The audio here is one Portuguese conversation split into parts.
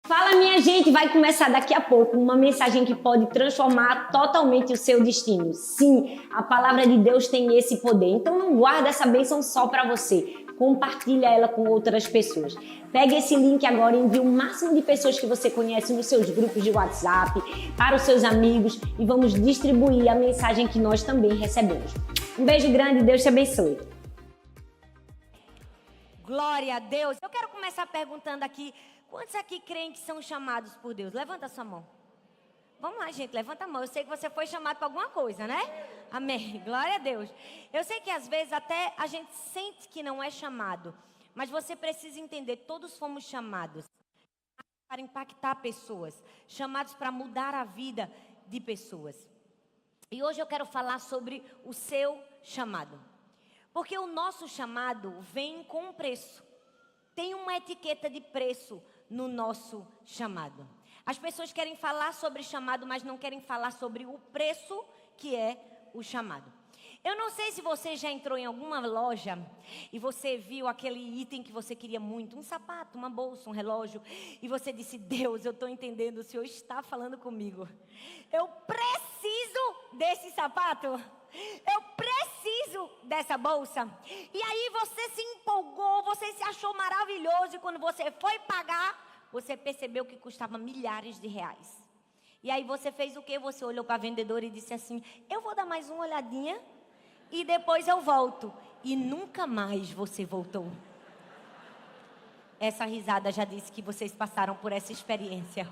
Fala, minha gente, vai começar daqui a pouco uma mensagem que pode transformar totalmente o seu destino. Sim, a palavra de Deus tem esse poder. Então não guarda essa bênção só para você. Compartilha ela com outras pessoas. Pega esse link agora e envie o máximo de pessoas que você conhece nos seus grupos de WhatsApp, para os seus amigos e vamos distribuir a mensagem que nós também recebemos. Um beijo grande e Deus te abençoe. Glória a Deus. Eu quero começar perguntando aqui, quantos aqui creem que são chamados por Deus? Levanta a sua mão. Vamos lá, gente, levanta a mão. Eu sei que você foi chamado para alguma coisa, né? Amém. Glória a Deus. Eu sei que às vezes até a gente sente que não é chamado, mas você precisa entender, todos fomos chamados para impactar pessoas, chamados para mudar a vida de pessoas. E hoje eu quero falar sobre o seu chamado. Porque o nosso chamado vem com um preço. Tem uma etiqueta de preço no nosso chamado. As pessoas querem falar sobre chamado, mas não querem falar sobre o preço que é o chamado. Eu não sei se você já entrou em alguma loja e você viu aquele item que você queria muito, um sapato, uma bolsa, um relógio, e você disse: Deus, eu estou entendendo, o Senhor está falando comigo. Eu preciso desse sapato. Eu preciso dessa bolsa. E aí você se empolgou, você se achou maravilhoso, e quando você foi pagar, você percebeu que custava milhares de reais. E aí você fez o quê? Você olhou para a vendedora e disse assim: eu vou dar mais uma olhadinha e depois eu volto. E nunca mais você voltou. Essa risada já disse que vocês passaram por essa experiência.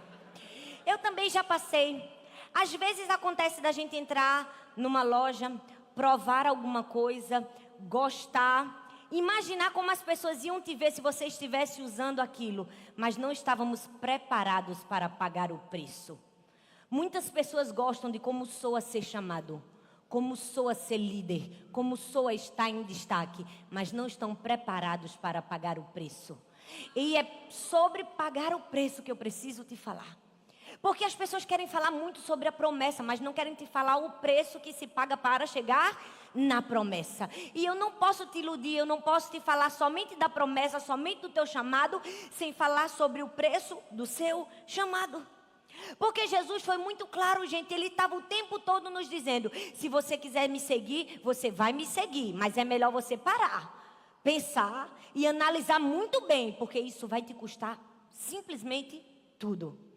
Eu também já passei. Às vezes acontece da gente entrar numa loja, provar alguma coisa, gostar, imaginar como as pessoas iam te ver se você estivesse usando aquilo, mas não estávamos preparados para pagar o preço. Muitas pessoas gostam de como soa ser chamado, como soa ser líder, como soa estar em destaque, mas não estão preparados para pagar o preço. E é sobre pagar o preço que eu preciso te falar. Porque as pessoas querem falar muito sobre a promessa, mas não querem te falar o preço que se paga para chegar na promessa. E eu não posso te iludir, eu não posso te falar somente da promessa, somente do teu chamado, sem falar sobre o preço do seu chamado. Porque Jesus foi muito claro, gente. Ele estava o tempo todo nos dizendo: se você quiser me seguir, você vai me seguir, mas é melhor você parar, pensar e analisar muito bem, porque isso vai te custar simplesmente tudo.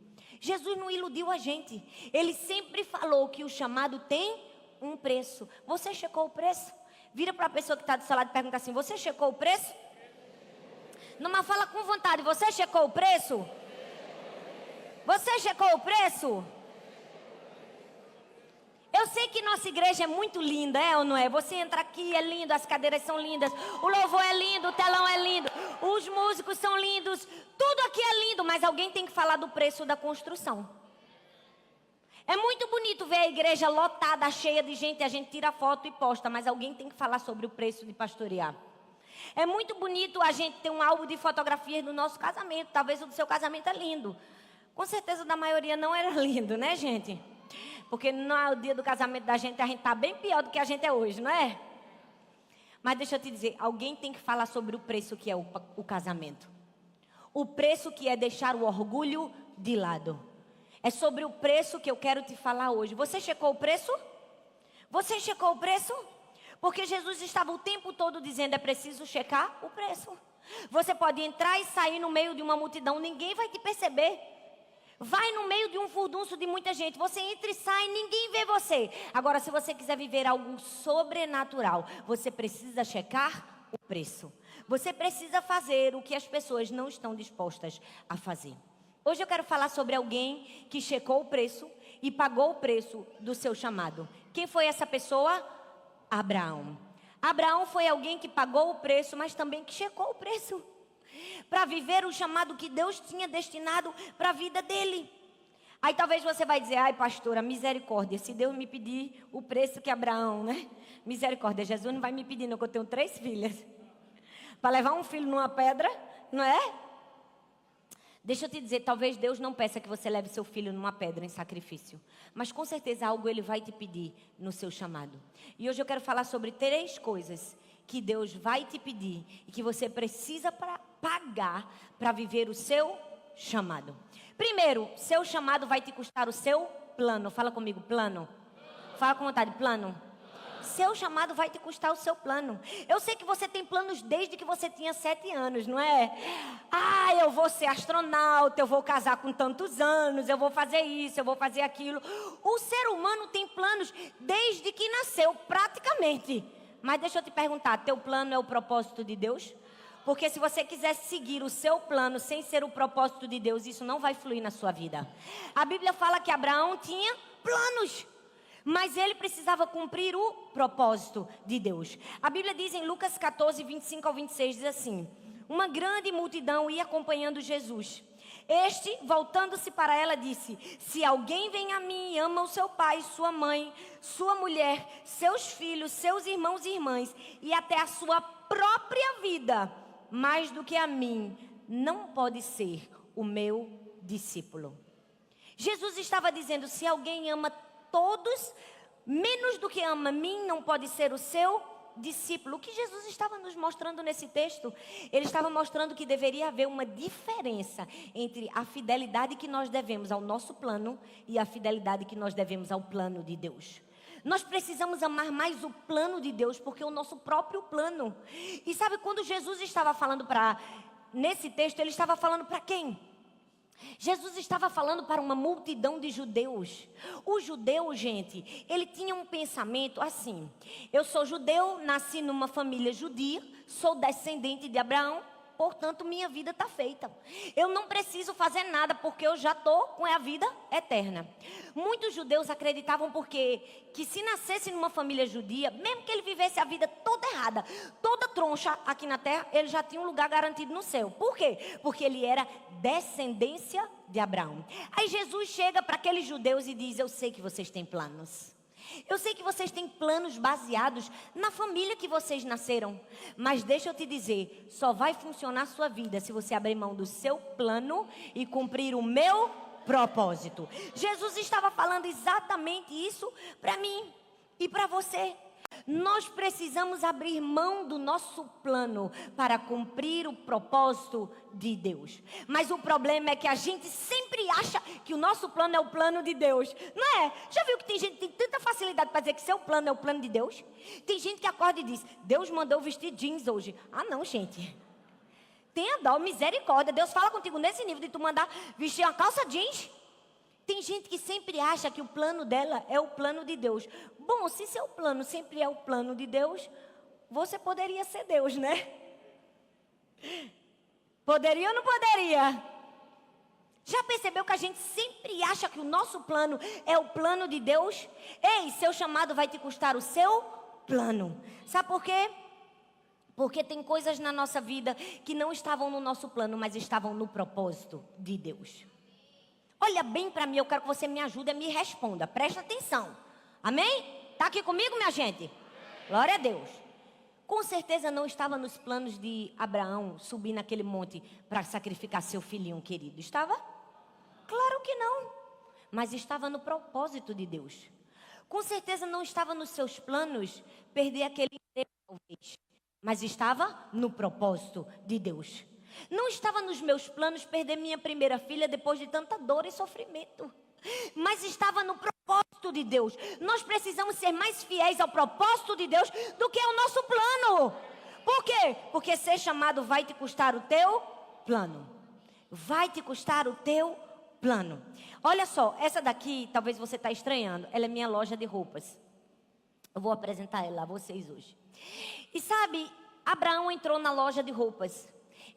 Jesus não iludiu a gente. Ele sempre falou que o chamado tem um preço. Você checou o preço? Vira para a pessoa que está do seu lado e pergunta assim: você checou o preço? Numa fala com vontade: você checou o preço? Você checou o preço? Eu sei que nossa igreja é muito linda, é ou não é? Você entra aqui, é lindo, as cadeiras são lindas, o louvor é lindo, o telão é lindo, os músicos são lindos, tudo aqui é lindo, mas alguém tem que falar do preço da construção. É muito bonito ver a igreja lotada, cheia de gente, a gente tira foto e posta, mas alguém tem que falar sobre o preço de pastorear. É muito bonito a gente ter um álbum de fotografias do nosso casamento, talvez o do seu casamento é lindo. Com certeza da maioria não era lindo, né, gente? Porque no dia do casamento da gente, a gente está bem pior do que a gente é hoje, não é? Mas deixa eu te dizer, alguém tem que falar sobre o preço que é o casamento. O preço que é deixar o orgulho de lado. É sobre o preço que eu quero te falar hoje. Você checou o preço? Você checou o preço? Porque Jesus estava o tempo todo dizendo: é preciso checar o preço. Você pode entrar e sair no meio de uma multidão, ninguém vai te perceber. Vai no meio de um furdunço de muita gente, você entra e sai, ninguém vê você. Agora, se você quiser viver algo sobrenatural, você precisa checar o preço. Você precisa fazer o que as pessoas não estão dispostas a fazer. Hoje eu quero falar sobre alguém que checou o preço e pagou o preço do seu chamado. Quem foi essa pessoa? Abraão. Abraão foi alguém que pagou o preço, mas também que checou o preço, para viver o chamado que Deus tinha destinado para a vida dele. Aí talvez você vai dizer: ai, pastora, misericórdia, se Deus me pedir o preço que Abraão, né? Misericórdia, Jesus não vai me pedir não, que eu tenho 3 filhas. Para levar um filho numa pedra, não é? Deixa eu te dizer, talvez Deus não peça que você leve seu filho numa pedra em sacrifício, mas com certeza algo Ele vai te pedir no seu chamado. E hoje eu quero falar sobre 3 coisas que Deus vai te pedir e que você precisa pagar para viver o seu chamado. Primeiro, seu chamado vai te custar o seu plano. Fala comigo, plano. Fala com vontade, plano. Seu chamado vai te custar o seu plano. Eu sei que você tem planos desde que você tinha 7 anos, não é? Ah, eu vou ser astronauta, eu vou casar com tantos anos, eu vou fazer isso, eu vou fazer aquilo. O ser humano tem planos desde que nasceu, praticamente. Mas deixa eu te perguntar, teu plano é o propósito de Deus? Porque se você quiser seguir o seu plano sem ser o propósito de Deus, isso não vai fluir na sua vida. A Bíblia fala que Abraão tinha planos, mas ele precisava cumprir o propósito de Deus. A Bíblia diz em Lucas 14, 25 ao 26, diz assim: uma grande multidão ia acompanhando Jesus. Este, voltando-se para ela, disse: se alguém vem a mim e ama o seu pai, sua mãe, sua mulher, seus filhos, seus irmãos e irmãs, e até a sua própria vida, mais do que a mim, não pode ser o meu discípulo. Jesus estava dizendo: se alguém ama todos, menos do que ama a mim, não pode ser o seu discípulo. O que Jesus estava nos mostrando nesse texto? Ele estava mostrando que deveria haver uma diferença entre a fidelidade que nós devemos ao nosso plano e a fidelidade que nós devemos ao plano de Deus. Nós precisamos amar mais o plano de Deus, porque é o nosso próprio plano. E sabe, quando Jesus estava falando nesse texto, ele estava falando para quem? Jesus estava falando para uma multidão de judeus. O judeu, gente, ele tinha um pensamento assim: eu sou judeu, nasci numa família judia, sou descendente de Abraão, portanto minha vida está feita. Eu não preciso fazer nada porque eu já estou com a vida eterna. Muitos judeus acreditavam que se nascesse numa família judia, mesmo que ele vivesse a vida toda errada, toda troncha aqui na terra, ele já tinha um lugar garantido no céu. Por quê? Porque ele era descendência de Abraão. Aí Jesus chega para aqueles judeus e diz: eu sei que vocês têm planos. Eu sei que vocês têm planos baseados na família que vocês nasceram. Mas deixa eu te dizer, só vai funcionar a sua vida se você abrir mão do seu plano e cumprir o meu propósito. Jesus estava falando exatamente isso para mim e para você. Nós precisamos abrir mão do nosso plano para cumprir o propósito de Deus. Mas o problema é que a gente sempre acha que o nosso plano é o plano de Deus. Não é? Já viu que tem gente que tem tanta facilidade para dizer que seu plano é o plano de Deus? Tem gente que acorda e diz: Deus mandou vestir jeans hoje. Ah não, gente. Tenha dó, misericórdia. Deus fala contigo nesse nível de tu mandar vestir uma calça jeans? Tem gente que sempre acha que o plano dela é o plano de Deus. Bom, se seu plano sempre é o plano de Deus, você poderia ser Deus, né? Poderia ou não poderia? Já percebeu que a gente sempre acha que o nosso plano é o plano de Deus? Ei, seu chamado vai te custar o seu plano. Sabe por quê? Porque tem coisas na nossa vida que não estavam no nosso plano, mas estavam no propósito de Deus. Olha bem para mim, eu quero que você me ajude e me responda. Presta atenção. Amém? Está aqui comigo, minha gente? Glória a Deus. Com certeza não estava nos planos de Abraão subir naquele monte para sacrificar seu filhinho querido. Estava? Claro que não. Mas estava no propósito de Deus. Com certeza não estava nos seus planos perder aquele emprego, talvez. Mas estava no propósito de Deus. Não estava nos meus planos perder minha primeira filha depois de tanta dor e sofrimento. Mas estava no propósito de Deus. Nós precisamos ser mais fiéis ao propósito de Deus do que ao nosso plano. Por quê? Porque ser chamado vai te custar o teu plano. Vai te custar o teu plano. Olha só, essa daqui, talvez você está estranhando. Ela é minha loja de roupas. Eu vou apresentar ela a vocês hoje. E sabe, Abraão entrou na loja de roupas.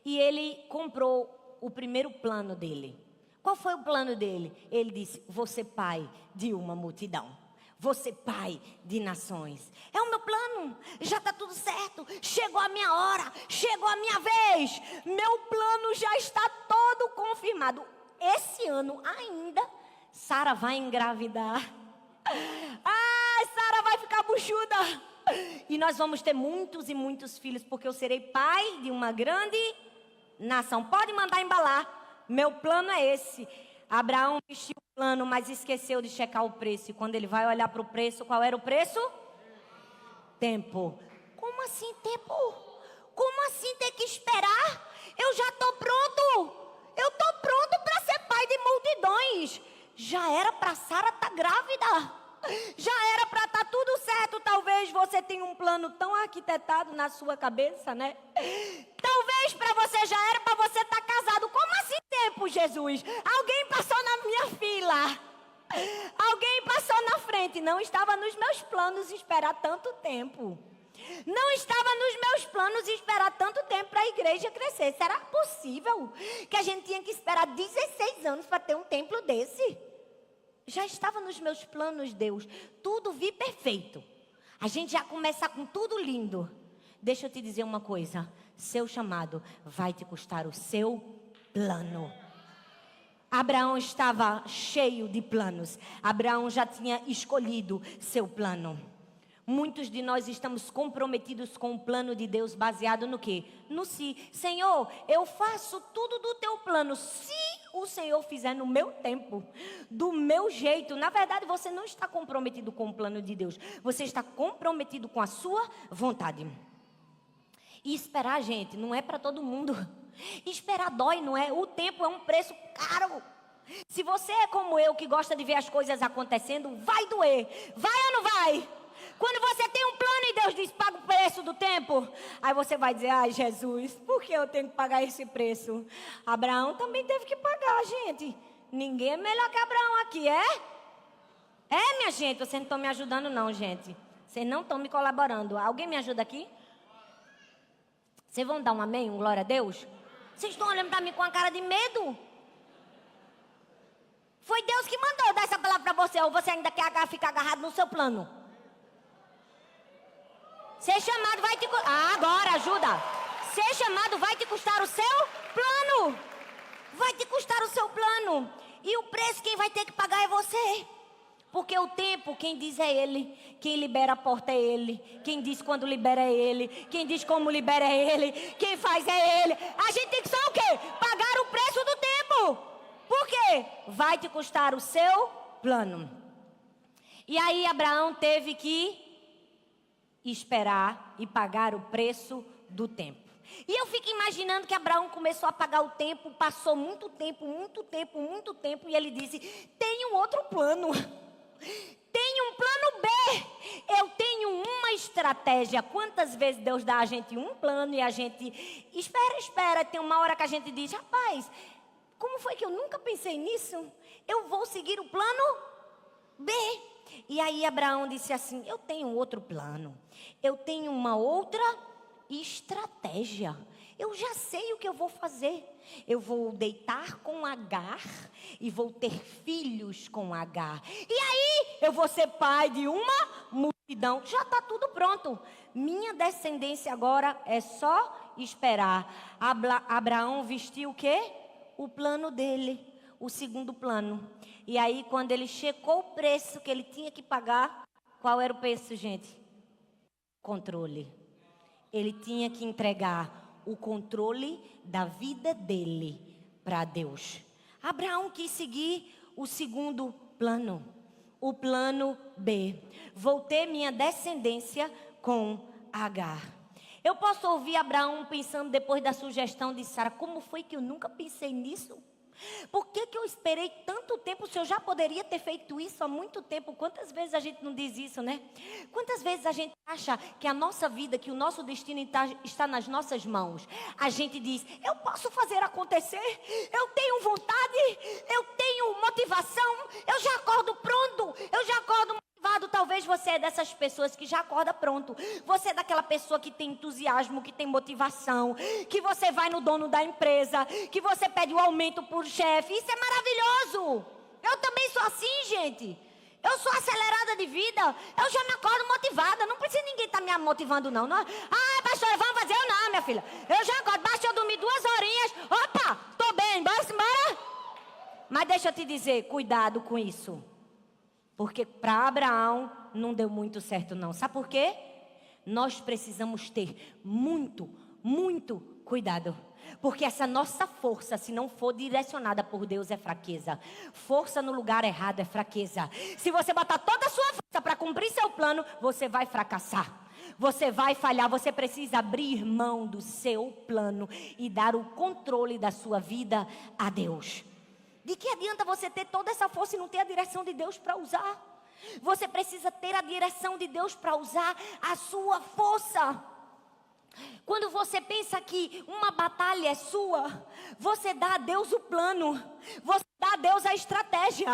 E ele comprou o primeiro plano dele. Qual foi o plano dele? Ele disse: vou ser pai de uma multidão. Vou ser pai de nações. É o meu plano. Já está tudo certo. Chegou a minha hora. Chegou a minha vez. Meu plano já está todo confirmado. Esse ano ainda, Sara vai engravidar. Ai, Sara vai ficar buchuda. E nós vamos ter muitos e muitos filhos, porque eu serei pai de uma grande nação. Pode mandar embalar. Meu plano é esse. Abraão vestiu o plano, mas esqueceu de checar o preço. E quando ele vai olhar para o preço, qual era o preço? Tempo. Como assim tempo? Como assim ter que esperar? Eu já estou pronto. Eu estou pronto para ser pai de multidão. Jesus, já era para Sara estar grávida. Já era para estar tudo certo. Talvez você tenha um plano tão arquitetado na sua cabeça, né? Talvez para você já era para você estar casado. Como assim tempo, Jesus? Alguém passou na minha fila. Alguém passou na frente. Não estava nos meus planos esperar tanto tempo. Não estava nos meus planos esperar tanto tempo para a igreja crescer. Será possível que a gente tinha que esperar 16 anos para ter um templo desse? Já estava nos meus planos, Deus. Tudo vi perfeito. A gente já começa com tudo lindo. Deixa eu te dizer uma coisa. Seu chamado vai te custar o seu plano. Abraão estava cheio de planos. Abraão já tinha escolhido seu plano. Muitos de nós estamos comprometidos com o plano de Deus baseado no quê? No si. Senhor, eu faço tudo do teu plano. Se o Senhor fizer no meu tempo, do meu jeito. Na verdade, você não está comprometido com o plano de Deus. Você está comprometido com a sua vontade. E esperar, gente, não é para todo mundo. Esperar dói, não é? O tempo é um preço caro. Se você é como eu, que gosta de ver as coisas acontecendo, vai doer. Vai ou não vai? Quando você tem um plano e Deus diz, paga o preço do tempo. Aí você vai dizer, ai Jesus, por que eu tenho que pagar esse preço? Abraão também teve que pagar, gente. Ninguém é melhor que Abraão aqui, é? É, minha gente, vocês não estão me ajudando não, gente. Vocês não estão me colaborando. Alguém me ajuda aqui? Vocês vão dar um amém, um glória a Deus? Vocês estão olhando para mim com a cara de medo? Foi Deus que mandou eu dar essa palavra para você, ou você ainda quer ficar agarrado no seu plano? Ser chamado vai te custar. Ah, agora ajuda. Ser chamado vai te custar o seu plano. Vai te custar o seu plano. E o preço quem vai ter que pagar é você. Porque o tempo, quem diz é Ele. Quem libera a porta é Ele. Quem diz quando libera é Ele. Quem diz como libera é Ele. Quem faz é Ele. A gente tem que só o quê? Pagar o preço do tempo. Por quê? Vai te custar o seu plano. E aí Abraão teve que esperar e pagar o preço do tempo. E eu fico imaginando que Abraão começou a pagar o tempo, passou muito tempo, e ele disse, tem um outro plano. Tem um plano B. Eu tenho uma estratégia. Quantas vezes Deus dá a gente um plano e a gente espera. Tem uma hora que a gente diz, rapaz, como foi que eu nunca pensei nisso? Eu vou seguir o plano B. E aí Abraão disse assim, eu tenho outro plano. Eu tenho uma outra estratégia. Eu já sei o que eu vou fazer. Eu vou deitar com Agar e vou ter filhos com Agar. E aí eu vou ser pai de uma multidão. Já está tudo pronto. Minha descendência agora é só esperar. Abraão vestiu o quê? O plano dele. O segundo plano. E aí quando ele checou o preço que ele tinha que pagar, qual era o preço, gente? Controle. Ele tinha que entregar o controle da vida dele para Deus. Abraão quis seguir o segundo plano, o plano B. Vou ter minha descendência com Agar. Eu posso ouvir Abraão pensando depois da sugestão de Sara, como foi que eu nunca pensei nisso? Por que eu esperei tanto tempo se eu já poderia ter feito isso há muito tempo? Quantas vezes a gente não diz isso, né? Quantas vezes a gente acha que a nossa vida, que o nosso destino está nas nossas mãos? A gente diz, eu posso fazer acontecer, eu tenho vontade, eu tenho motivação, eu já acordo pronto, eu já acordo motivado. Talvez você é dessas pessoas que já acorda pronto. Você é daquela pessoa que tem entusiasmo, que tem motivação, que você vai no dono da empresa, que você pede o aumento por chefe. Isso é maravilhoso. Eu também sou assim, gente. Eu sou acelerada de vida. Eu já me acordo motivada. Não precisa ninguém estar me motivando, não. Ah, pastora, vamos fazer? Eu não, minha filha. Eu já acordo. Basta eu dormir 2 horinhas. Opa, tô bem. Bora, embora. Mas deixa eu te dizer, cuidado com isso. Porque para Abraão não deu muito certo não. Sabe por quê? Nós precisamos ter muito cuidado. Porque essa nossa força, se não for direcionada por Deus, é fraqueza. Força no lugar errado é fraqueza. Se você botar toda a sua força para cumprir seu plano, você vai fracassar. Você vai falhar. Você precisa abrir mão do seu plano e dar o controle da sua vida a Deus. De que adianta você ter toda essa força e não ter a direção de Deus para usar? Você precisa ter a direção de Deus para usar a sua força. Quando você pensa que uma batalha é sua, você dá a Deus o plano, você dá a Deus a estratégia.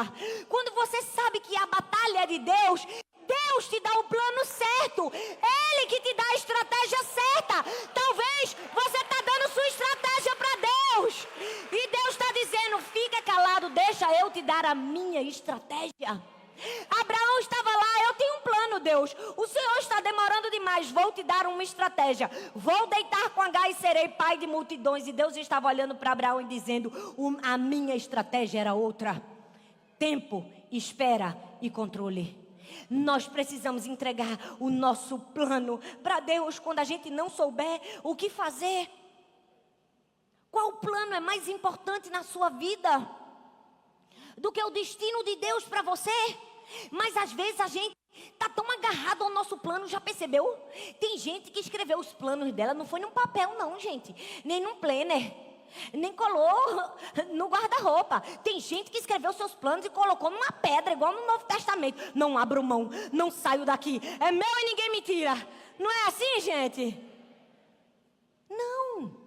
Quando você sabe que a batalha é de Deus, Deus te dá o plano certo, Ele que te dá a estratégia certa. Talvez você está dando sua estratégia para Deus, e Deus está dizendo: fica calado, deixa eu te dar a minha estratégia. Abraão estava lá: eu tenho um plano, Deus, o Senhor está demorando demais, vou te dar uma estratégia, vou deitar com Agar e serei pai de multidões. E Deus estava olhando para Abraão e dizendo: a minha estratégia era outra. Tempo, espera e controle. Nós precisamos entregar o nosso plano para Deus quando a gente não souber o que fazer. Qual plano é mais importante na sua vida do que o destino de Deus para você? Mas às vezes a gente está tão agarrado ao nosso plano, já percebeu? Tem gente que escreveu os planos dela, não foi num papel não, gente, nem num planner, nem colou no guarda-roupa. Tem gente que escreveu seus planos e colocou numa pedra, igual no Novo Testamento. Não abro mão, não saio daqui, é meu e ninguém me tira. Não é assim, gente? Não.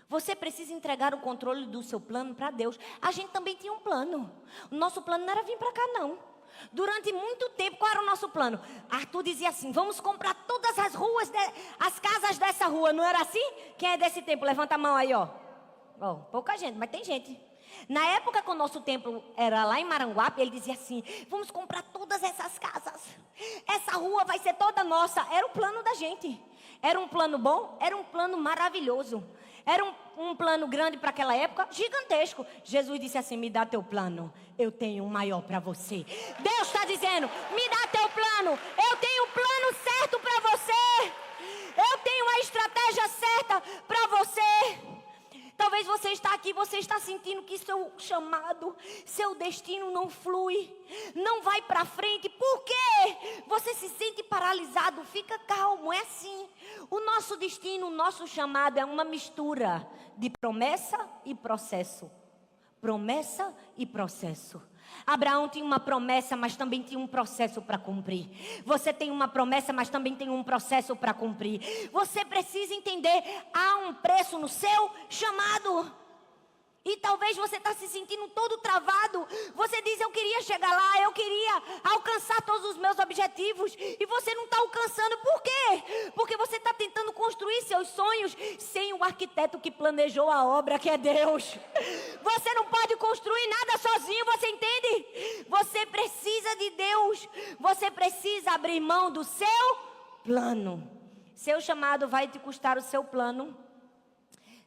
Você precisa entregar o controle do seu plano para Deus. A gente também tinha um plano. O nosso plano não era vir para cá, não. Durante muito tempo, qual era o nosso plano? Arthur dizia assim: vamos comprar todas as ruas, as casas dessa rua. Não era assim? Quem é desse tempo? Levanta a mão aí, ó. Pouca gente, mas tem gente. Na época que o nosso templo era lá em Maranguape, ele dizia assim: vamos comprar todas essas casas. Essa rua vai ser toda nossa. Era o plano da gente. Era um plano bom? Era um plano maravilhoso. Era um plano grande para aquela época, gigantesco. Jesus disse assim: me dá teu plano, eu tenho um maior para você. Deus está dizendo: me dá teu plano, eu tenho um plano certo para você. Eu tenho a estratégia certa para você. Talvez você está aqui, você está sentindo que seu chamado, seu destino não flui, não vai para frente. Por quê? Você se sente paralisado. Fica calmo, é assim. O nosso destino, o nosso chamado é uma mistura de promessa e processo. Promessa e processo. Abraão tinha uma promessa, mas também tinha um processo para cumprir. Você tem uma promessa, mas também tem um processo para cumprir. Você precisa entender: há um preço no seu chamado. E talvez você está se sentindo todo travado. Você diz: eu queria chegar lá, eu queria alcançar todos os meus objetivos. E você não está alcançando. Por quê? Porque você está tentando construir seus sonhos sem o arquiteto que planejou a obra, que é Deus. Você não pode construir nada sozinho, você entende? Você precisa de Deus. Você precisa abrir mão do seu plano. Seu chamado vai te custar o seu plano.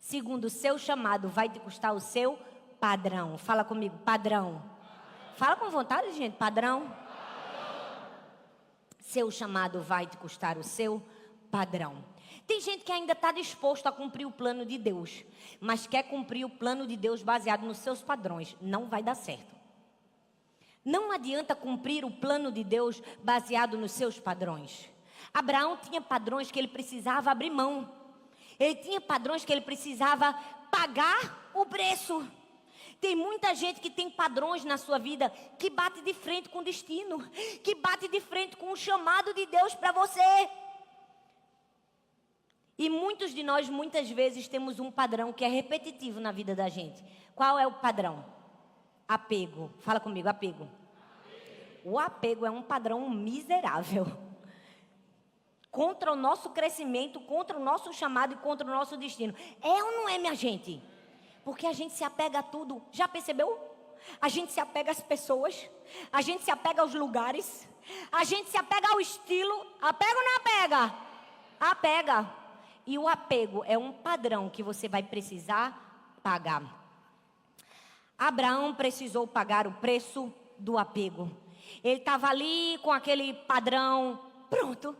Segundo, o seu chamado vai te custar o seu padrão. Fala comigo: padrão. Fala com vontade, gente. Padrão. Seu chamado vai te custar o seu padrão. Tem gente que ainda está disposto a cumprir o plano de Deus, mas quer cumprir o plano de Deus baseado nos seus padrões. Não vai dar certo. Não adianta cumprir o plano de Deus baseado nos seus padrões. Abraão tinha padrões que ele precisava abrir mão. Ele tinha padrões que ele precisava pagar o preço. Tem muita gente que tem padrões na sua vida que bate de frente com o destino, que bate de frente com o chamado de Deus para você. E muitos de nós, muitas vezes, temos um padrão que é repetitivo na vida da gente. Qual é o padrão? Apego. Fala comigo: apego. O apego é um padrão miserável contra o nosso crescimento, contra o nosso chamado e contra o nosso destino. É ou não é, minha gente? Porque a gente se apega a tudo. Já percebeu? A gente se apega às pessoas, a gente se apega aos lugares, a gente se apega ao estilo. Apega ou não apega? Apega. E o apego é um padrão que você vai precisar pagar. Abraão precisou pagar o preço do apego. Ele estava ali com aquele padrão: pronto,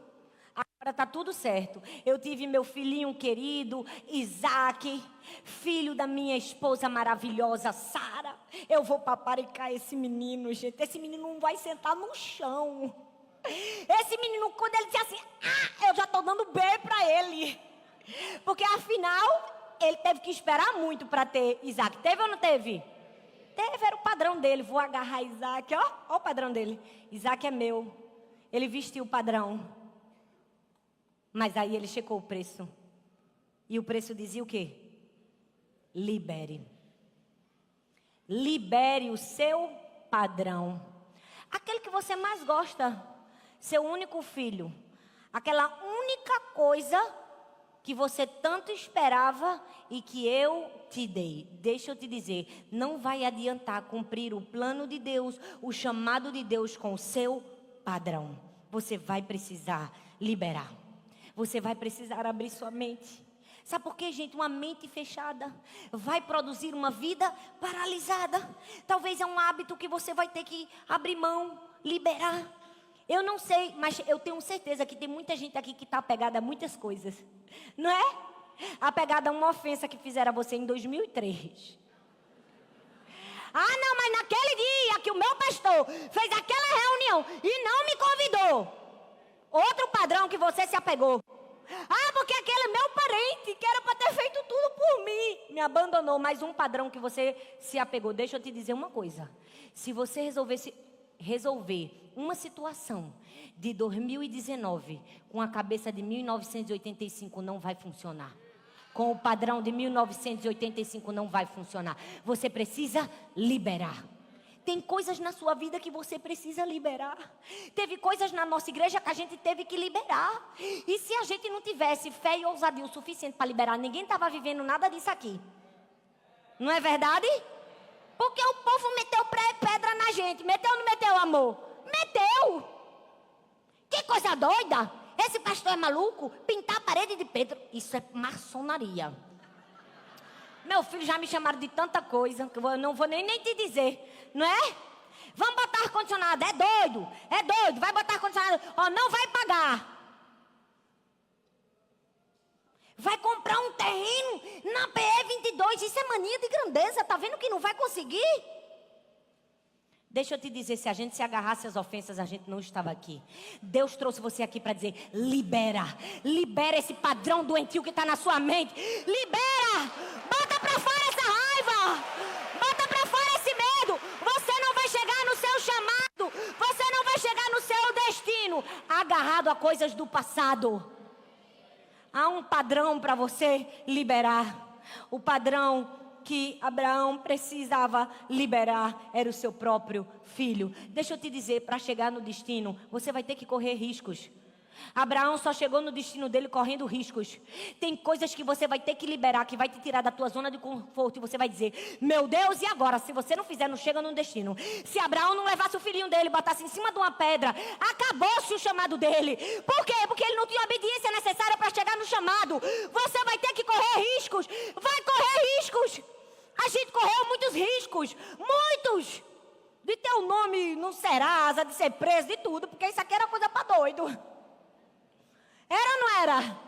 agora está tudo certo. Eu tive meu filhinho querido, Isaac, filho da minha esposa maravilhosa, Sara. Eu vou paparicar esse menino, gente. Esse menino não vai sentar no chão. Esse menino, quando ele diz assim: eu já estou dando bem para ele. Porque afinal, ele teve que esperar muito para ter Isaac. Teve ou não teve? Teve, era o padrão dele. Vou agarrar Isaac, ó. Ó o padrão dele. Isaac é meu. Ele vestiu o padrão. Mas aí ele checou o preço. E o preço dizia o quê? Libere. Libere o seu padrão. Aquele que você mais gosta. Seu único filho. Aquela única coisa que você tanto esperava e que eu te dei. Deixa eu te dizer, não vai adiantar cumprir o plano de Deus, o chamado de Deus com o seu padrão. Você vai precisar liberar. Você vai precisar abrir sua mente. Sabe por quê, gente? Uma mente fechada vai produzir uma vida paralisada. Talvez é um hábito que você vai ter que abrir mão, liberar. Eu não sei, mas eu tenho certeza que tem muita gente aqui que está apegada a muitas coisas. Não é? Apegada a uma ofensa que fizeram a você em 2003. Ah, não, mas naquele dia que o meu pastor fez aquela reunião e não me convidou. Outro padrão que você se apegou. Ah, porque aquele meu parente que era para ter feito tudo por mim me abandonou. Mais um padrão que você se apegou. Deixa eu te dizer uma coisa. Se você resolver uma situação de 2019 com a cabeça de 1985, não vai funcionar. Com o padrão de 1985 não vai funcionar. Você precisa liberar. Tem coisas na sua vida que você precisa liberar. Teve coisas na nossa igreja que a gente teve que liberar. E se a gente não tivesse fé e ousadia o suficiente para liberar, ninguém estava vivendo nada disso aqui. Não é verdade? Porque o povo meteu pedra na gente. Meteu ou não meteu, amor? Meteu! Que coisa doida! Esse pastor é maluco? Pintar a parede de Pedro. Isso é maçonaria. Meu filho já me chamaram de tanta coisa que eu não vou nem te dizer. Não é? Vamos botar ar-condicionado. É doido. É doido. Vai botar ar-condicionado. Ó, não vai pagar. Vai comprar um terreno na PE22. Isso é mania de grandeza. Tá vendo que não vai conseguir? Deixa eu te dizer, se a gente se agarrasse às ofensas, a gente não estava aqui. Deus trouxe você aqui para dizer, libera. Libera esse padrão doentio que está na sua mente. Libera. Bota para fora essa raiva. Bota para fora esse medo. Você não vai chegar no seu chamado. Você não vai chegar no seu destino agarrado a coisas do passado. Há um padrão para você liberar. O padrão que Abraão precisava liberar era o seu próprio filho. Deixa eu te dizer, para chegar no destino, você vai ter que correr riscos. Abraão só chegou no destino dele correndo riscos. Tem coisas que você vai ter que liberar, que vai te tirar da tua zona de conforto. E você vai dizer, meu Deus, e agora? Se você não fizer, não chega no destino. Se Abraão não levasse o filhinho dele, botasse em cima de uma pedra, acabou-se o chamado dele. Por quê? Porque ele não tinha a obediência necessária para chegar no chamado. Você vai ter que correr riscos. Vai correr riscos. A gente correu muitos riscos. Muitos. De ter o nome no Serasa, de ser preso, de tudo. Porque isso aqui era coisa para doido. Era ou não era?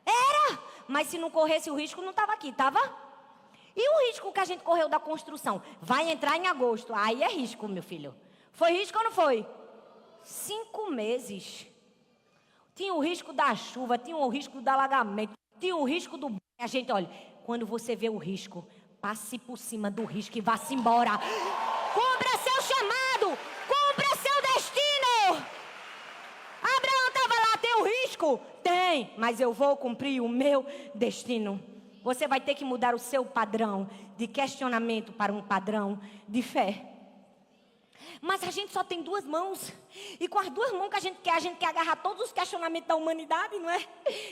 Era. Mas se não corresse o risco, não estava aqui, estava? E o risco que a gente correu da construção? Vai entrar em agosto. Aí é risco, meu filho. Foi risco ou não foi? 5 meses. Tinha o risco da chuva, tinha o risco do alagamento, tinha o risco do... A gente, olha, quando você vê o risco, passe por cima do risco e vá-se embora. Cumpra seu chamado. Cumpra seu destino. Abraão estava lá, tem o risco? Tem, mas eu vou cumprir o meu destino. Você vai ter que mudar o seu padrão de questionamento para um padrão de fé. Mas a gente só tem 2 mãos. E com as 2 mãos que a gente quer agarrar todos os questionamentos da humanidade, não é?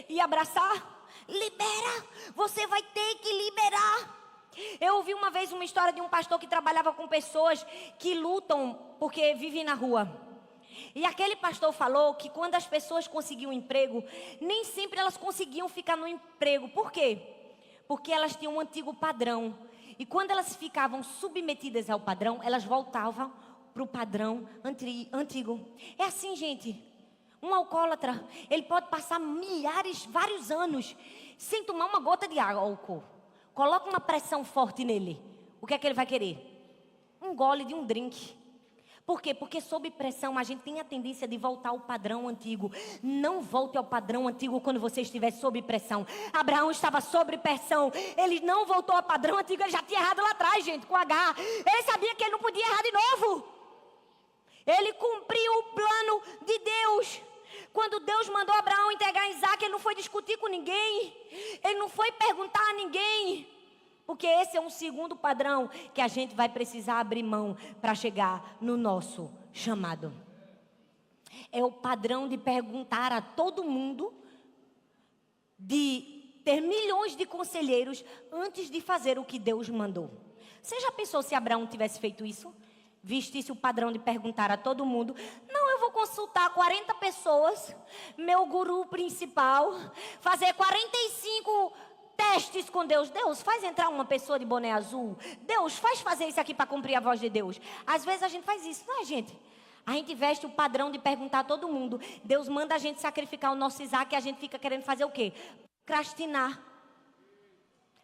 E abraçar. Libera. Você vai ter que liberar. Eu ouvi uma vez uma história de um pastor que trabalhava com pessoas que lutam porque vivem na rua. E aquele pastor falou que quando as pessoas conseguiam emprego, nem sempre elas conseguiam ficar no emprego. Por quê? Porque elas tinham um antigo padrão. E quando elas ficavam submetidas ao padrão, elas voltavam para o padrão antigo. É assim, gente. Um alcoólatra, ele pode passar vários anos sem tomar uma gota de álcool. Coloca uma pressão forte nele. O que é que ele vai querer? Um gole de um drink. Por quê? Porque sob pressão a gente tem a tendência de voltar ao padrão antigo. Não volte ao padrão antigo quando você estiver sob pressão. Abraão estava sob pressão. Ele não voltou ao padrão antigo. Ele já tinha errado lá atrás, gente, com H. Ele sabia que ele não podia errar de novo. Ele cumpriu o plano de Deus. Quando Deus mandou Abraão entregar Isaac, ele não foi discutir com ninguém. Ele não foi perguntar a ninguém. Porque esse é um segundo padrão que a gente vai precisar abrir mão para chegar no nosso chamado. É o padrão de perguntar a todo mundo, de ter milhões de conselheiros antes de fazer o que Deus mandou. Você já pensou se Abraão tivesse feito isso? Vistisse o padrão de perguntar a todo mundo. Não, eu vou consultar 40 pessoas, meu guru principal, fazer 45 testes com Deus. Deus, faz entrar uma pessoa de boné azul. Deus, faz fazer isso aqui para cumprir a voz de Deus. Às vezes a gente faz isso, não é, gente? A gente veste o padrão de perguntar a todo mundo. Deus manda a gente sacrificar o nosso Isaac e a gente fica querendo fazer o quê? Procrastinar.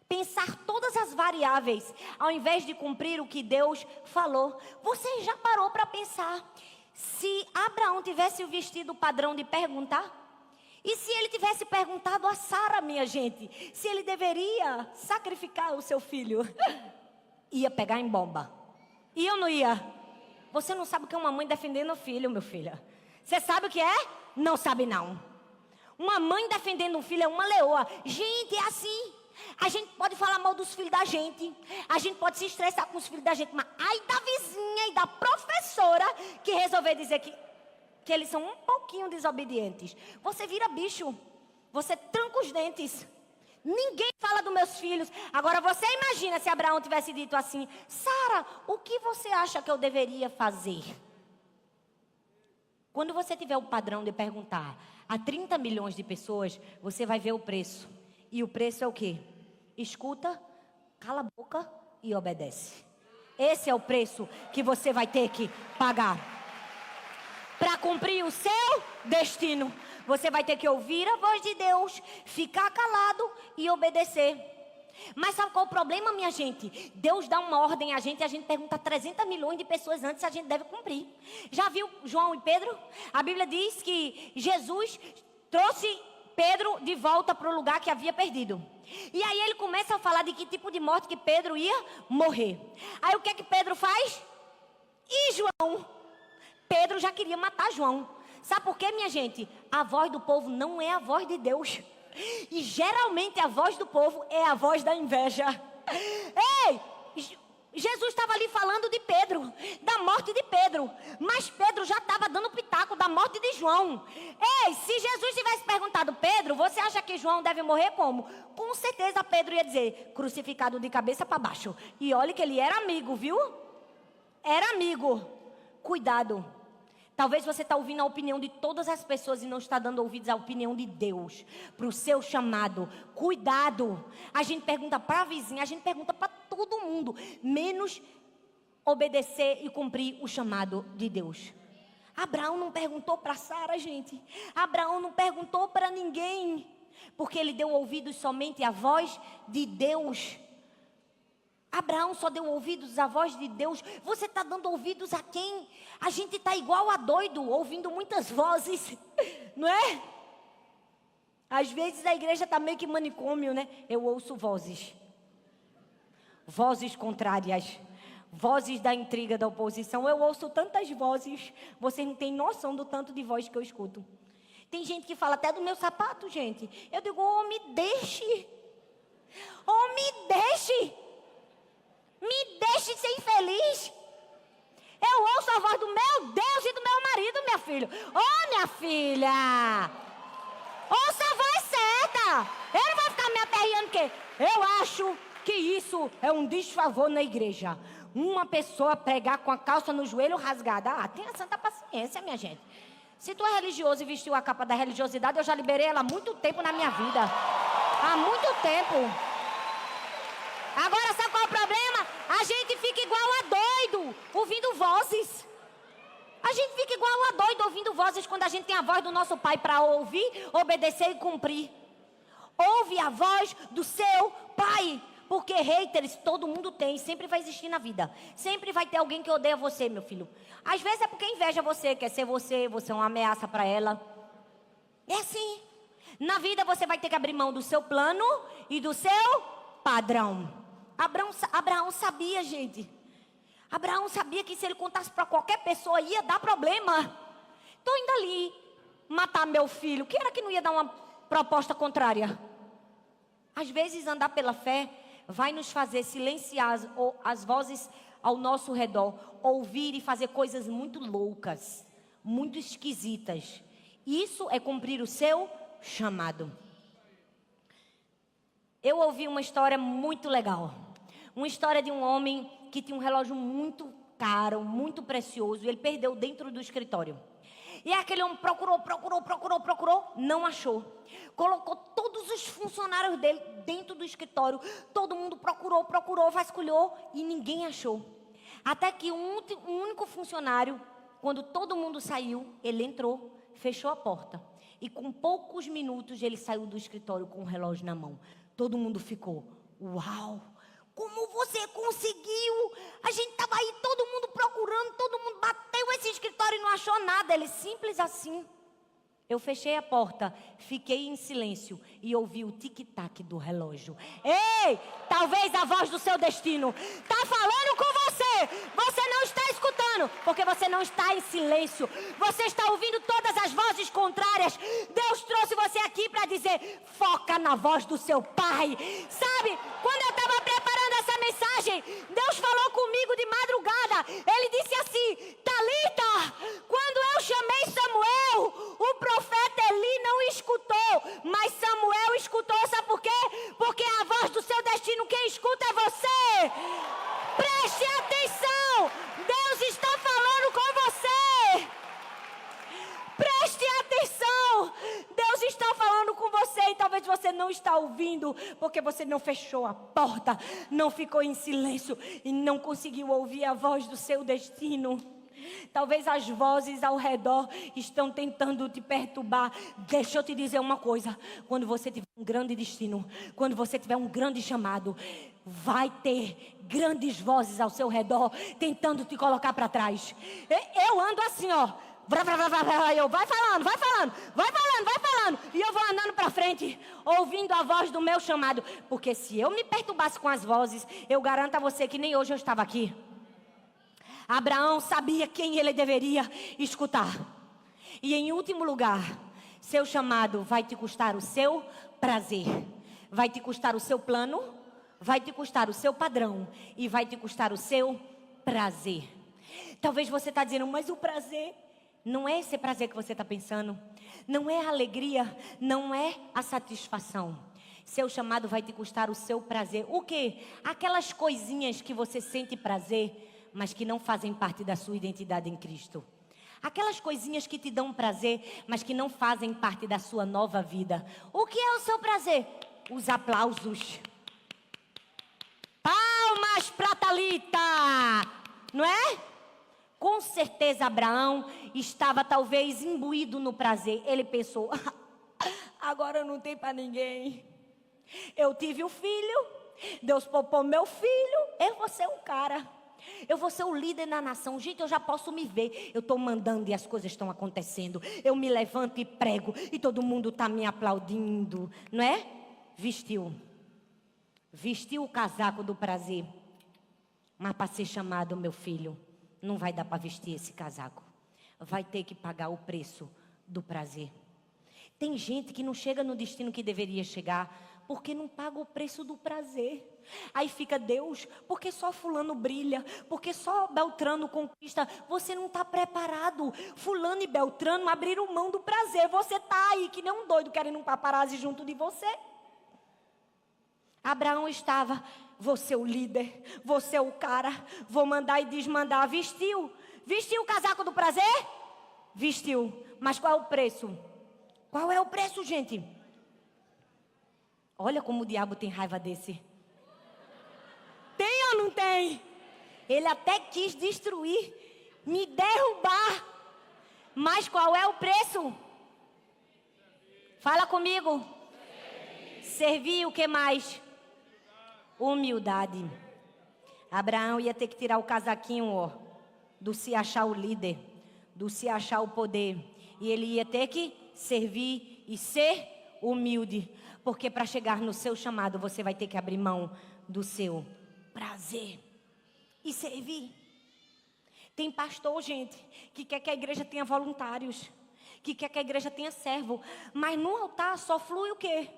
Pensar todas as variáveis, ao invés de cumprir o que Deus falou. Você já parou para pensar? Se Abraão tivesse vestido o padrão de perguntar, e se ele tivesse perguntado a Sara, minha gente, se ele deveria sacrificar o seu filho, ia pegar em bomba. Ia ou não ia? Você não sabe o que é uma mãe defendendo o filho, meu filho. Você sabe o que é? Não sabe não. Uma mãe defendendo um filho é uma leoa. Gente, é assim. A gente pode falar mal dos filhos da gente, a gente pode se estressar com os filhos da gente, mas ai da vizinha e da professora que resolver dizer que eles são um pouquinho desobedientes. Você vira bicho, você tranca os dentes. Ninguém fala dos meus filhos. Agora você imagina se Abraão tivesse dito assim: Sara, o que você acha que eu deveria fazer? Quando você tiver o padrão de perguntar a 30 milhões de pessoas, você vai ver o preço. E o preço é o quê? Escuta, cala a boca e obedece. Esse é o preço que você vai ter que pagar. Para cumprir o seu destino, você vai ter que ouvir a voz de Deus, ficar calado e obedecer. Mas sabe qual é o problema, minha gente? Deus dá uma ordem a gente pergunta a 300 milhões de pessoas antes se a gente deve cumprir. Já viu João e Pedro? A Bíblia diz que Jesus trouxe Pedro de volta para o lugar que havia perdido. E aí ele começa a falar de que tipo de morte que Pedro ia morrer. Aí o que é que Pedro faz? E João? Pedro já queria matar João. Sabe por quê, minha gente? A voz do povo não é a voz de Deus. E geralmente a voz do povo é a voz da inveja. Ei! Jesus estava ali falando de Pedro, da morte de Pedro, mas Pedro já estava dando pitaco da morte de João. Ei, se Jesus tivesse perguntado: Pedro, você acha que João deve morrer como? Com certeza Pedro ia dizer: crucificado de cabeça para baixo. E olha que ele era amigo, viu? Era amigo. Cuidado. Talvez você está ouvindo a opinião de todas as pessoas e não está dando ouvidos à opinião de Deus, para o seu chamado. Cuidado. A gente pergunta para a vizinha, a gente pergunta para todo mundo, menos obedecer e cumprir o chamado de Deus. Abraão não perguntou para Sara, gente. Abraão não perguntou para ninguém, porque ele deu ouvidos somente à voz de Deus. Abraão só deu ouvidos à voz de Deus. Você está dando ouvidos a quem? A gente está igual a doido, ouvindo muitas vozes, não é? Às vezes a igreja está meio que manicômio, né? Eu ouço vozes. Vozes contrárias. Vozes da intriga da oposição. Eu ouço tantas vozes. Vocês não têm noção do tanto de voz que eu escuto. Tem gente que fala até do meu sapato, gente. Eu digo: oh, me deixe. Oh, me deixe. Me deixe ser infeliz. Eu ouço a voz do meu Deus e do meu marido, minha filha. Oh, minha filha, ouça a voz certa. Eu não vou ficar me aperreando, porque eu acho que isso é um desfavor na igreja. Uma pessoa pregar com a calça no joelho rasgada. Ah, tenha santa paciência, minha gente. Se tu é religioso e vestiu a capa da religiosidade, eu já liberei ela há muito tempo na minha vida. Há muito tempo. Agora, sabe qual é o problema? A gente fica igual a doido, ouvindo vozes. A gente fica igual a doido, ouvindo vozes, quando a gente tem a voz do nosso Pai para ouvir, obedecer e cumprir. Ouve a voz do seu Pai. Porque haters todo mundo tem, sempre vai existir na vida. Sempre vai ter alguém que odeia você, meu filho. Às vezes é porque inveja você, quer ser você, você é uma ameaça para ela. É assim. Na vida você vai ter que abrir mão do seu plano e do seu padrão. Abraão sabia, gente. Abraão sabia que se ele contasse para qualquer pessoa ia dar problema. Estou indo ali matar meu filho. Quem era que não ia dar uma proposta contrária? Às vezes andar pela fé vai nos fazer silenciar as vozes ao nosso redor, ouvir e fazer coisas muito loucas, muito esquisitas. Isso é cumprir o seu chamado. Eu ouvi uma história muito legal. Uma história de um homem que tinha um relógio muito caro, muito precioso, e ele perdeu dentro do escritório. E aquele homem procurou, não achou. Colocou todos os funcionários dele dentro do escritório. Todo mundo procurou, vasculhou e ninguém achou. Até que um único funcionário, quando todo mundo saiu, ele entrou, fechou a porta. E com poucos minutos ele saiu do escritório com o relógio na mão. Todo mundo ficou, uau! Como você conseguiu? A gente estava aí, todo mundo procurando, todo mundo bateu esse escritório e não achou nada. Ele, simples assim. Eu fechei a porta, fiquei em silêncio e ouvi o tic-tac do relógio. Ei, talvez a voz do seu destino está falando com você. Você não está escutando, porque você não está em silêncio. Você está ouvindo todas as vozes contrárias. Deus trouxe você aqui para dizer, foca na voz do seu pai. Sabe, quando eu estava preparando essa mensagem, Deus falou comigo de madrugada. Ele disse assim, Talita, quando eu chamei Samuel, o profeta Eli não escutou, mas Samuel escutou. Sabe por quê? Porque a voz do seu destino, quem escuta é você. Preste atenção, Deus está falando com você. Preste atenção, Deus está falando com você. E talvez você não está ouvindo, porque você não fechou a porta, não ficou em silêncio e não conseguiu ouvir a voz do seu destino. Talvez as vozes ao redor estão tentando te perturbar. Deixa eu te dizer uma coisa. Quando você tiver um grande destino, quando você tiver um grande chamado, vai ter grandes vozes ao seu redor tentando te colocar para trás. Eu ando assim, ó. Eu, vai falando. E eu vou andando para frente, ouvindo a voz do meu chamado. Porque se eu me perturbasse com as vozes, eu garanto a você que nem hoje eu estava aqui. Abraão sabia quem ele deveria escutar. E em último lugar, seu chamado vai te custar o seu prazer. Vai te custar o seu plano, vai te custar o seu padrão e vai te custar o seu prazer. Talvez você está dizendo, mas o prazer não é esse prazer que você está pensando. Não é a alegria, não é a satisfação. Seu chamado vai te custar o seu prazer. O quê? Aquelas coisinhas que você sente prazer, mas que não fazem parte da sua identidade em Cristo. Aquelas coisinhas que te dão prazer, mas que não fazem parte da sua nova vida. O que é o seu prazer? Os aplausos. Palmas para Talita, não é? Com certeza Abraão estava talvez imbuído no prazer. Ele pensou, agora não tem para ninguém. Eu tive um filho, Deus poupou meu filho, eu vou ser um cara. Eu vou ser o líder na nação. Gente, eu já posso me ver. Eu estou mandando e as coisas estão acontecendo. Eu me levanto e prego e todo mundo está me aplaudindo, não é? Vestiu o casaco do prazer. Mas para ser chamado, meu filho, não vai dar para vestir esse casaco. Vai ter que pagar o preço do prazer. Tem gente que não chega no destino que deveria chegar porque não paga o preço do prazer. Aí fica Deus, porque só fulano brilha, porque só Beltrano conquista. Você não está preparado. Fulano e Beltrano abriram mão do prazer. Você está aí que nem um doido querendo um paparazzi junto de você. Abraão estava, vou ser o líder, vou ser o cara, vou mandar e desmandar. Vestiu o casaco do prazer? Vestiu, mas qual é o preço? Qual é o preço, gente? Olha como o diabo tem raiva desse. Tem ou não tem? Ele até quis destruir, me derrubar. Mas qual é o preço? Fala comigo. Servir o que mais? humildade. Abraão ia ter que tirar o casaquinho, ó, do se achar o líder, do se achar o poder. E ele ia ter que servir e ser humilde. Porque para chegar no seu chamado, você vai ter que abrir mão do seu prazer e servir. Tem pastor, gente, que quer que a igreja tenha voluntários, que quer que a igreja tenha servo. Mas no altar só flui o quê?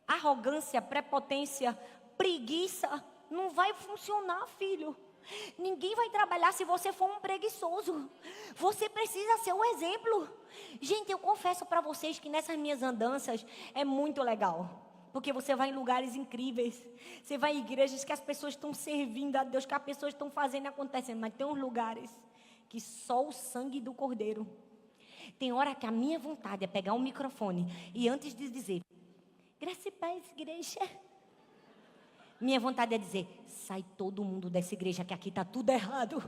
Arrogância, prepotência, preguiça. Não vai funcionar, filho. Ninguém vai trabalhar se você for um preguiçoso. Você precisa ser o exemplo. Gente, eu confesso para vocês que nessas minhas andanças é muito legal. Porque você vai em lugares incríveis. Você vai em igrejas que as pessoas estão servindo a Deus, que as pessoas estão fazendo e acontecendo. Mas tem uns lugares que só o sangue do Cordeiro. Tem hora que a minha vontade é pegar um microfone e antes de dizer, graça e paz, igreja, minha vontade é dizer, sai todo mundo dessa igreja que aqui está tudo errado.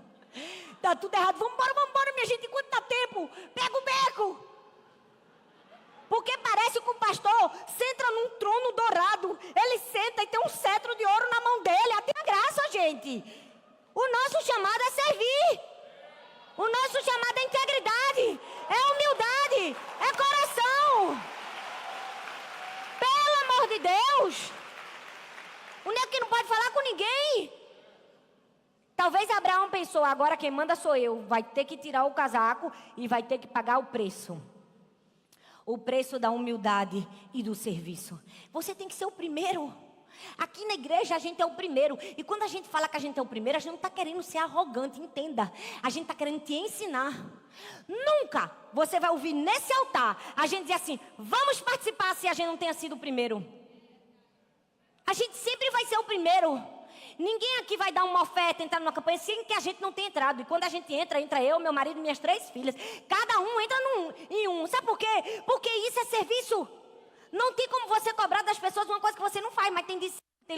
Está tudo errado. Vamos embora, minha gente, enquanto dá tempo. Pega o beco. Porque parece que o pastor senta num trono dourado. Ele senta e tem um cetro de ouro na mão dele. Até a graça, gente. O nosso chamado é servir. O nosso chamado é integridade. É humildade. É coração. Pelo amor de Deus. O nego que não pode falar com ninguém. Talvez Abraão pensou, agora quem manda sou eu. Vai ter que tirar o casaco e vai ter que pagar o preço. O preço da humildade e do serviço. Você tem que ser o primeiro. Aqui na igreja a gente é o primeiro. E quando a gente fala que a gente é o primeiro, a gente não está querendo ser arrogante, entenda. A gente está querendo te ensinar. Nunca você vai ouvir nesse altar a gente dizer assim, vamos participar se a gente não tenha sido o primeiro. A gente sempre vai ser o primeiro. Ninguém aqui vai dar uma oferta, entrar numa campanha sem que a gente não tenha entrado. E quando a gente entra eu, meu marido e minhas 3 filhas. Cada um entra em um. Sabe por quê? Porque isso é serviço. Não tem como você cobrar das pessoas uma coisa que você não faz. Mas tem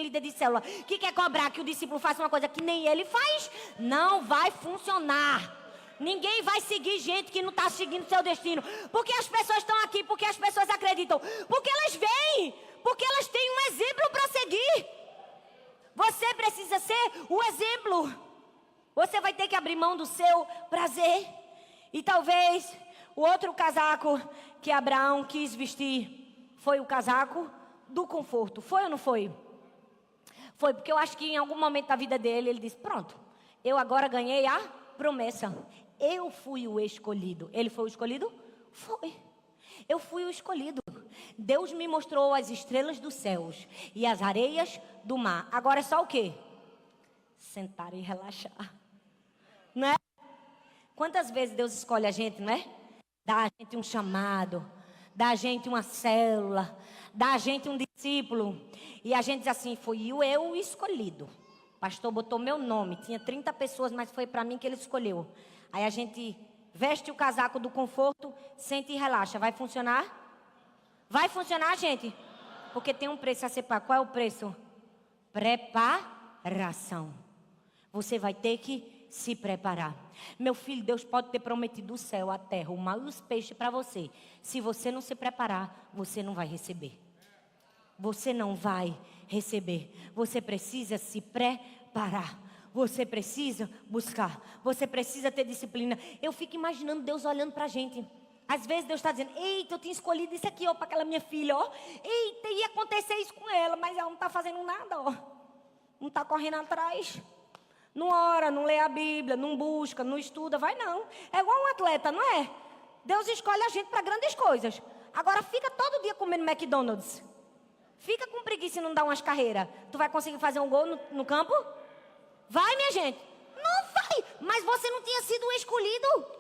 líder de célula que quer cobrar que o discípulo faça uma coisa que nem ele faz. Não vai funcionar. Ninguém vai seguir gente que não está seguindo seu destino. Porque as pessoas estão aqui, porque as pessoas acreditam. Porque elas veem. Porque elas têm um exemplo para seguir. Você precisa ser o exemplo. Você vai ter que abrir mão do seu prazer. E talvez o outro casaco que Abraão quis vestir foi o casaco do conforto. Foi ou não foi? Foi, porque eu acho que em algum momento da vida dele, ele disse, pronto, eu agora ganhei a promessa. Eu fui o escolhido. Ele foi o escolhido? Foi. Eu fui o escolhido. Deus me mostrou as estrelas dos céus e as areias do mar. Agora é só o quê? Sentar e relaxar. Não é? Quantas vezes Deus escolhe a gente, não é? Dá a gente um chamado, dá a gente uma célula, dá a gente um discípulo. E a gente diz assim, fui eu o escolhido. O pastor botou meu nome, tinha 30 pessoas, mas foi para mim que ele escolheu. Aí a gente veste o casaco do conforto, sente e relaxa. Vai funcionar? Vai funcionar, gente? Porque tem um preço a ser pago. Qual é o preço? Preparação. Você vai ter que se preparar. Meu filho, Deus pode ter prometido o céu, a terra, o mar e os peixes para você. Se você não se preparar, você não vai receber. Você não vai receber. Você precisa se preparar. Você precisa buscar. Você precisa ter disciplina. Eu fico imaginando Deus olhando para a gente. Às vezes Deus está dizendo, eita, eu tinha escolhido isso aqui, ó, para aquela minha filha, ó. Eita, ia acontecer isso com ela, mas ela não está fazendo nada, ó. Não está correndo atrás. Não ora, não lê a Bíblia, não busca, não estuda, vai não. É igual um atleta, não é? Deus escolhe a gente para grandes coisas. Agora fica todo dia comendo McDonald's. Fica com preguiça e não dá umas carreiras. Tu vai conseguir fazer um gol no campo? Vai, minha gente. Não vai. Mas você não tinha sido o escolhido.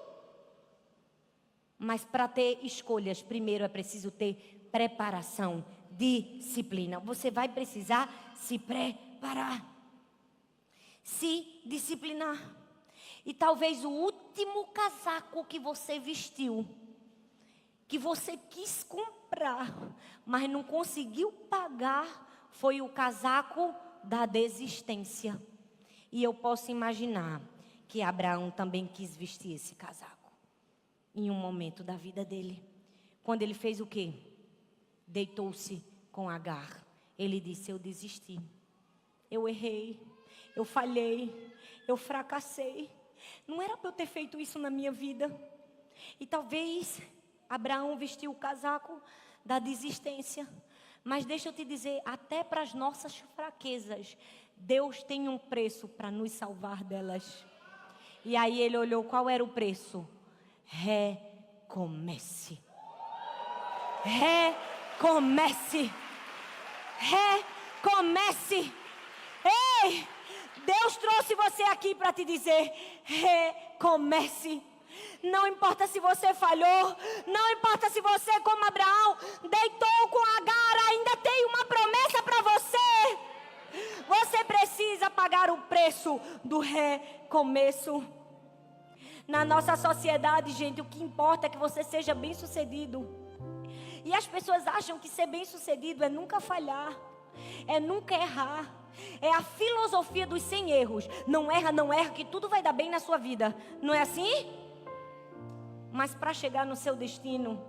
Mas para ter escolhas, primeiro é preciso ter preparação, disciplina. Você vai precisar se preparar, se disciplinar. E talvez o último casaco que você vestiu, que você quis comprar, mas não conseguiu pagar, foi o casaco da desistência. E eu posso imaginar que Abraão também quis vestir esse casaco. Em um momento da vida dele. Quando ele fez o quê? Deitou-se com Agar. Ele disse, eu desisti. eu errei, eu falhei, eu fracassei. Não era para eu ter feito isso na minha vida. E talvez Abraão vestiu o casaco da desistência. Mas deixa eu te dizer, até para as nossas fraquezas, Deus tem um preço para nos salvar delas. E aí ele olhou, qual era o preço? Recomece. Recomece. Recomece. Ei, Deus trouxe você aqui para te dizer, recomece. Não importa se você falhou, não importa se você, como Abraão, deitou com Agar, ainda tem uma promessa para você. Você precisa pagar o preço do recomeço. Na nossa sociedade, gente, o que importa é que você seja bem-sucedido. E as pessoas acham que ser bem-sucedido é nunca falhar, é nunca errar. É a filosofia dos 100 erros. Não erra, que tudo vai dar bem na sua vida. Não é assim? Mas para chegar no seu destino,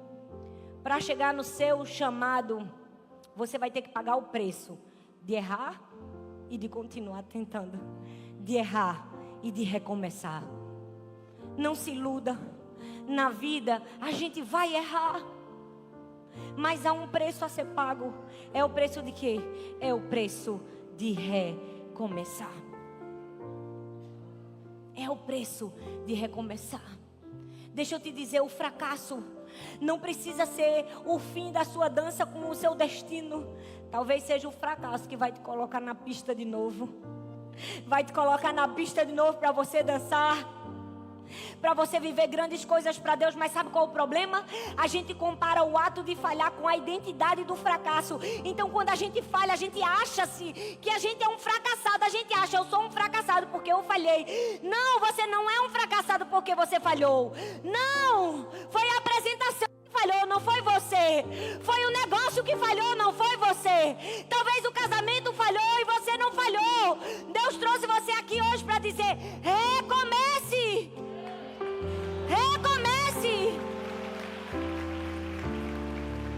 para chegar no seu chamado, você vai ter que pagar o preço de errar e de continuar tentando. De errar e de recomeçar. Não se iluda. Na vida a gente vai errar, mas há um preço a ser pago. É o preço de quê? É o preço de recomeçar. É o preço de recomeçar. Deixa eu te dizer, o fracasso não precisa ser o fim da sua dança com o seu destino. Talvez seja o fracasso que vai te colocar na pista de novo. Vai te colocar na pista de novo para você dançar, para você viver grandes coisas para Deus. Mas sabe qual é o problema? A gente compara o ato de falhar com a identidade do fracasso. Então quando a gente falha, a gente acha-se que a gente é um fracassado. A gente acha, eu sou um fracassado porque eu falhei. Não, você não é um fracassado porque você falhou. Não, foi a apresentação que falhou, não foi você. Foi o negócio que falhou, não foi você. Talvez o casamento falhou e você não falhou. Deus trouxe você aqui hoje para dizer, recomece. Recomece.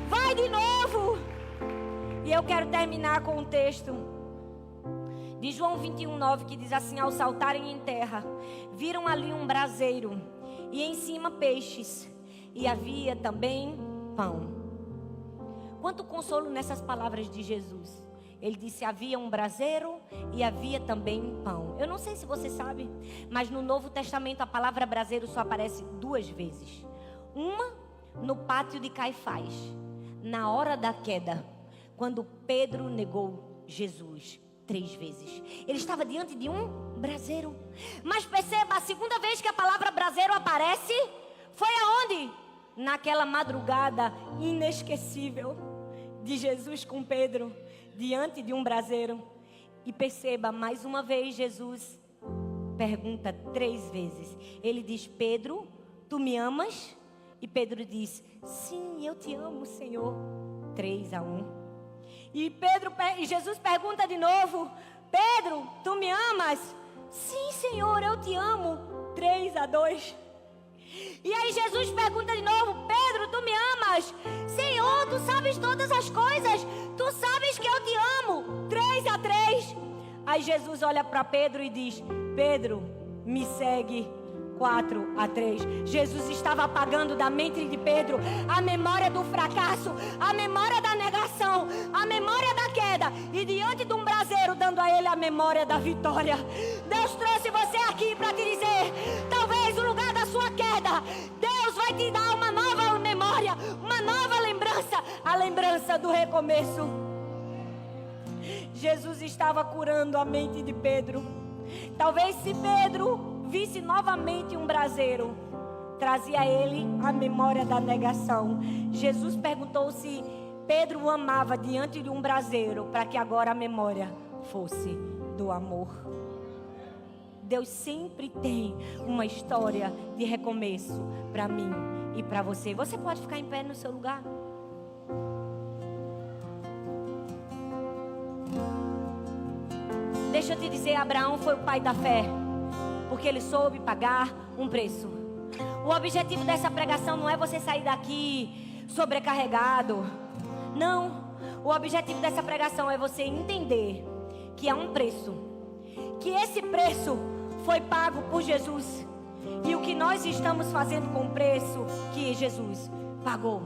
Vai de novo. E eu quero terminar com um texto de João 21:9, que diz assim: ao saltarem em terra, viram ali um braseiro e em cima peixes, e havia também pão. Quanto consolo nessas palavras de Jesus. Ele disse, havia um braseiro e havia também pão. Eu não sei se você sabe, mas no Novo Testamento a palavra braseiro só aparece 2 vezes. Uma no pátio de Caifás, na hora da queda, quando Pedro negou Jesus 3 vezes. Ele estava diante de um braseiro. Mas perceba, a segunda vez que a palavra braseiro aparece, foi aonde? Naquela madrugada inesquecível de Jesus com Pedro, diante de um braseiro. E perceba, mais uma vez Jesus pergunta 3 vezes. Ele diz, Pedro, tu me amas? E Pedro diz, sim, eu te amo, Senhor. 3-1. E Jesus pergunta de novo, Pedro, tu me amas? Sim, Senhor, eu te amo. 3-2. E aí Jesus pergunta de novo, Pedro, tu me amas? Senhor, tu sabes todas as coisas, tu sabes que eu te amo. 3-3. Aí Jesus olha para Pedro e diz, Pedro, me segue. 4-3. Jesus estava apagando da mente de Pedro a memória do fracasso, a memória da negação, a memória da queda, e diante de um braseiro dando a ele a memória da vitória. Deus trouxe você aqui para te dizer, talvez no lugar da sua queda, Deus vai te dar uma nova memória, uma nova lembrança, a lembrança do recomeço. Jesus estava curando a mente de Pedro. Talvez se Pedro visse novamente um braseiro, trazia a ele a memória da negação. Jesus perguntou se Pedro o amava diante de um braseiro, para que agora a memória fosse do amor. Deus sempre tem uma história de recomeço para mim e para você. Você pode ficar em pé no seu lugar? Deixa eu te dizer, Abraão foi o pai da fé, porque ele soube pagar um preço. O objetivo dessa pregação não é você sair daqui sobrecarregado. Não. O objetivo dessa pregação é você entender que há um preço, que esse preço foi pago por Jesus, e o que nós estamos fazendo com o preço que Jesus pagou.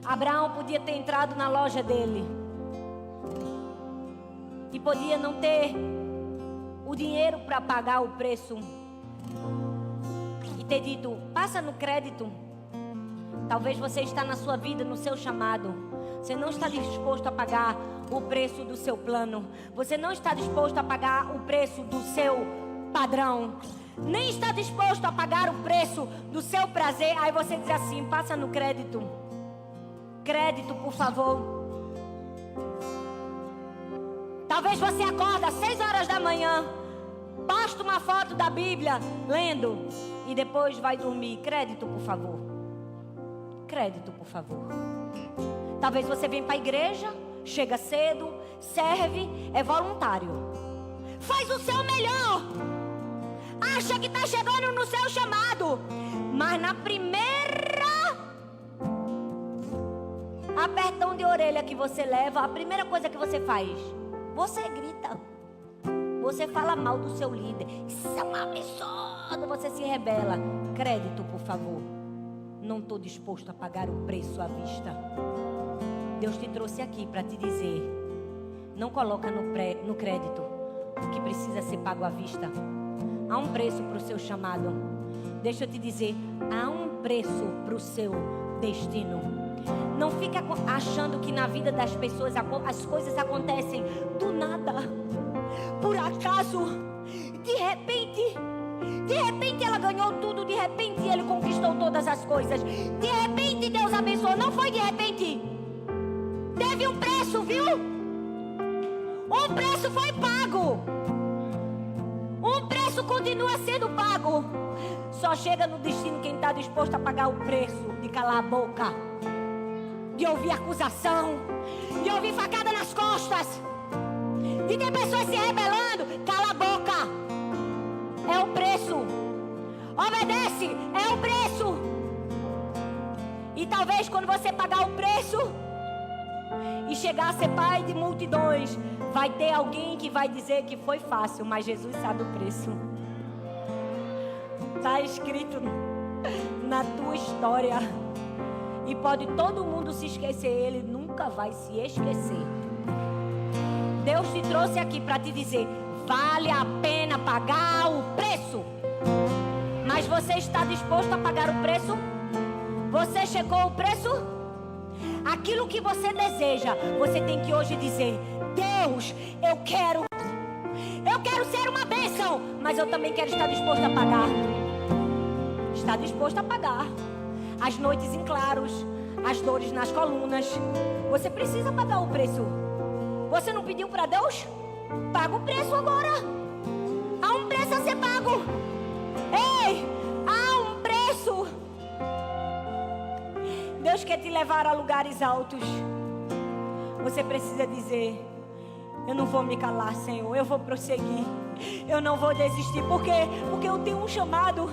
Abraão podia ter entrado na loja dele e podia não ter o dinheiro para pagar o preço e ter dito: passa no crédito. Talvez você está na sua vida, no seu chamado, você não está disposto a pagar o preço do seu plano, você não está disposto a pagar o preço do seu padrão, nem está disposto a pagar o preço do seu prazer. Aí você diz assim: passa no crédito. Crédito, por favor. Talvez você acorda às 6 horas da manhã, posta uma foto da Bíblia lendo e depois vai dormir. Crédito, por favor. Crédito, por favor. Talvez você venha para a igreja, chega cedo, serve, é voluntário, faz o seu melhor, acha que está chegando no seu chamado, mas na primeira apertão de orelha que você leva, a primeira coisa que você faz, você grita, você fala mal do seu líder. Isso é uma absurdo, você se rebela. Crédito, por favor. Não estou disposto a pagar o preço à vista. Deus te trouxe aqui para te dizer: não coloca no crédito o que precisa ser pago à vista. Há um preço para o seu chamado. Deixa eu te dizer, há um preço para o seu destino. Não fica achando que na vida das pessoas as coisas acontecem do nada, por acaso. De repente ela ganhou tudo, de repente ele conquistou todas as coisas, de repente Deus abençoou. Não foi de repente, teve um preço, viu? Um preço foi pago, um preço continua sendo pago. Só chega no destino quem está disposto a pagar o preço de calar a boca, de ouvir acusação, de ouvir facada nas costas, de ter pessoas se rebelando. Cala a boca, é o preço. Obedece, é o preço. E talvez quando você pagar o preço e chegar a ser pai de multidões, vai ter alguém que vai dizer que foi fácil, mas Jesus sabe o preço. Está escrito na tua história. E pode todo mundo se esquecer, ele nunca vai se esquecer. Deus te trouxe aqui para te dizer: vale a pena pagar o preço. Mas você está disposto a pagar o preço? Você checou o preço? Aquilo que você deseja, você tem que hoje dizer: Deus, eu quero ser uma bênção, mas eu também quero estar disposto a pagar. Está disposto a pagar as noites em claros, as dores nas colunas. Você precisa pagar o preço. Você não pediu para Deus? Paga o preço agora. Há um preço a ser pago. Ei, há um preço. Deus quer te levar a lugares altos. Você precisa dizer: eu não vou me calar, Senhor, eu vou prosseguir, eu não vou desistir. Por quê? Porque eu tenho um chamado.